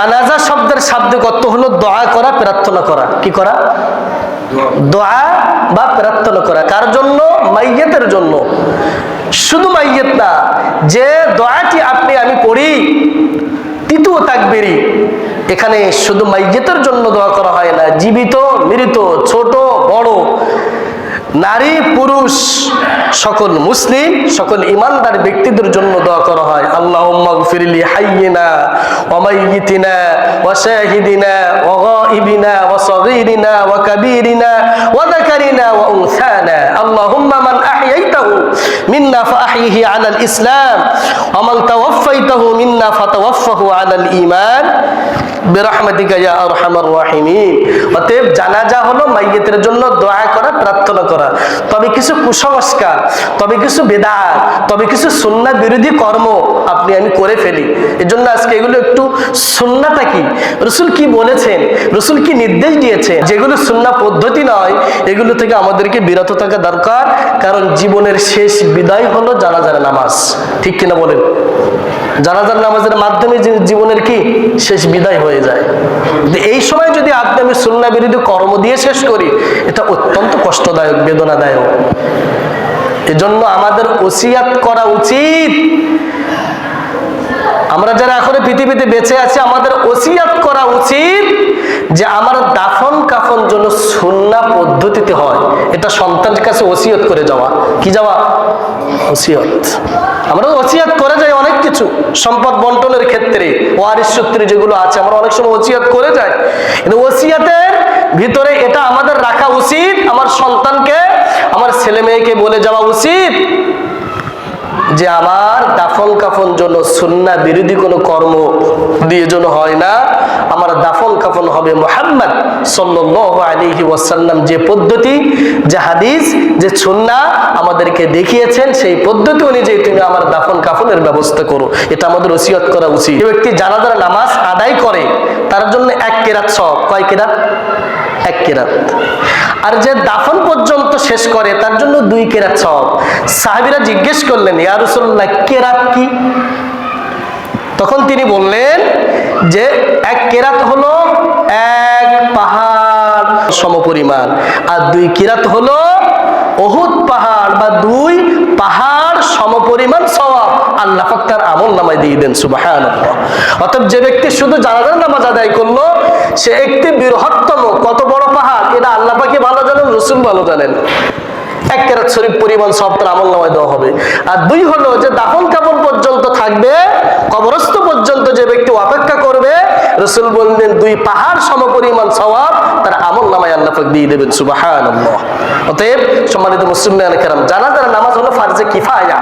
জানাজা শব্দের শাব্দিক অর্থ হলো দোয়া করা, প্রার্থনা করা। কি করা? দোয়া বা প্রার্থনা করা। কার জন্য? মাইয়িতের জন্য। শুধু মাইয়িত না, যে দোয়াটি আপনি আমি পড়ি তৃতীয় তাকবীরে, এখানে শুধু মাইয়িতের জন্য দোয়া করা হয় না, জীবিত মৃত ছোট বড় নারী পুরুষ সকল মুসলিম সকল ইমানদার ব্যক্তিদের জন্য দোয়া করা হয়। আল্লাহুম্মা গফিরলি হাইয়িনা ওয়া মাইয়িতিনা ওয়া শাহিদিনা ওয়া গায়িবিনা ওয়া সাগীরিনা ওয়া কাবীরিনা ওয়া যাকারিনা ওয়া উনসানা। আল্লাহুম্মা মান আহইয়াইতাহু মিন্না ফাআহইহি আলাল ইসলাম ওয়া মান তাওয়াফফাইতাহু মিন্না ফাতাওয়াফফাহু আলাল ঈমান বিরহমাতিকা ইয়া আরহামার রাহিমিন। অতএব জানাজা হলো মাইয়িতের জন্য দোয়া করা, প্রার্থনা করা। তবে কিছু কুসংস্কার, তবে কিছু বিদআত, তবে কিছু সুন্নাহ বিরোধী কর্ম আপনি আমি করে ফেলি। এজন্য আজকে এগুলো একটু সুন্নাহটা কি, রাসূল কি বলেছেন, রাসূল কি নির্দেশ দিয়েছেন, যেগুলো সুন্নাহ পদ্ধতি নয়, এগুলো থেকে আমাদেরকে বিরত থাকা দরকার। কারণ জীবনের শেষ বিদায় হলো জানাজার নামাজ। ঠিক কিনা বলেন? জানাজার নামাজের মাধ্যমে জীবনের কি শেষ বিদায় হয়ে যায়। এই সময় যদি আমি সুন্নাহ বিরোধী কর্ম দিয়ে শেষ করি, এটা অত্যন্ত কষ্টদায়ক, বেদনাদায়ক। এজন্য আমাদের ওসিয়াত করা উচিত। আমরা যারা এখন পৃথিবীতে বেঁচে আছি, আমাদের ওসিয়াত করা উচিত যে আমার দাফন কাফন যেন সুন্নাহ পদ্ধতিতে হয়। এটা সন্তানের কাছে ওসিয়ত করে যাওয়া। কি যাওয়া? ওসিয়ত। আমরা ওসিয়ত করে যাই অনেক কিছু, সম্পদ বন্টনের ক্ষেত্রে ওয়ারিস সূত্রে যেগুলো আছে, আমরা অনেক সময় ওসিয়ত করে যাই। কিন্তু ওসিয়তের ভিতরে এটা আমাদের রাখা উচিত, আমার সন্তানকে, আমার ছেলে মেয়েকে বলে যাওয়া উচিত যে আমার দাফন কাফন জন্য সুন্নাহ বিরোধী কোনো কর্ম দিয়ে যেন হয় না। আমার দাফন কাফন হবে মুহাম্মদ সাল্লাল্লাহু আলাইহি ওয়াসাল্লাম যে পদ্ধতি, যে হাদিস, যে সুন্নাহ আমাদেরকে দেখিয়েছেন, সেই পদ্ধতি অনুযায়ী তুমি আমার দাফন কাফনের ব্যবস্থা করো। এটা আমাদের ওসিয়ত করা উচিত। যে ব্যক্তি জানাজার নামাজ আদায় করে তার জন্য 1 কেরাত সওয়াব। কয় কেরাত? 1 কেরাত। আর যে দাফন পর্যন্ত শেষ করে তার জন্য 2 কেরাত সওয়াব। সাহাবীরা জিজ্ঞেস করলেন, ইয়া রাসূলুল্লাহ, কেরাত কি? তখন তিনি বললেন যে 1 কেরাত হলো 1 পাহাড় সমপরিমাণ, আর 2 কেরাত হলো উহুদ পাহাড় বা 2 পাহাড় সমপরিমাণ সওয়াব আল্লাহ পাক তার আমলনামায় দিয়ে দেন। সুবহানাল্লাহ। অতএব যে ব্যক্তি শুধু জানাজার নামাজ আদায় করলো, সে একটি বৃহত্তম কত বড় পাহাড়, এটা আল্লাহ পাকই ভালো জানেন, রাসূল ভালো জানেন। 1 কেরাত শরীফ পরিমাণ সওয়াব তার আমলনামায় দেওয়া হবে। আর 2 হলো যে দাফন কাফন পর্যন্ত থাকবে, কবরস্থ পর্যন্ত যে ব্যক্তি অপেক্ষা করবে, রাসূল বললেন 2 পাহাড় সমপরিমাণ সওয়াব তার আমলনামায় আল্লাহ পাক দিয়ে দেবেন। সুবহানাল্লাহ। অতএব সম্মানিত মুসলিমান কেরাম, জানাজার নামাজ হলো ফারজে কিফায়া।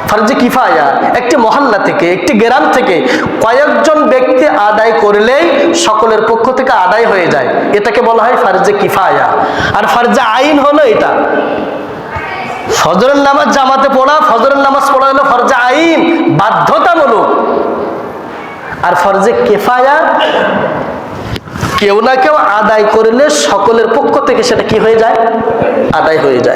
ফারজে কিফায়া একটি মহল্লা থেকে, একটি গ্রাম থেকে কয়েকজন ব্যক্তি আদায় করলেই সকলের পক্ষ থেকে আদায় হয়ে যায়। এটাকে বলা হয় ফারজে কিফায়া। আর ফারজে আইন হলো এটা, ফজরের নামাজ জামাতে পড়া, ফজরের নামাজ পড়া হলো ফরজে আইন, বাধ্যতামূলক। আর ফরজে কিফায়া কেউ না কেউ আদায় করলে সকলের পক্ষ থেকে সেটা কি হয়ে যায়? আদায় হয়ে যায়।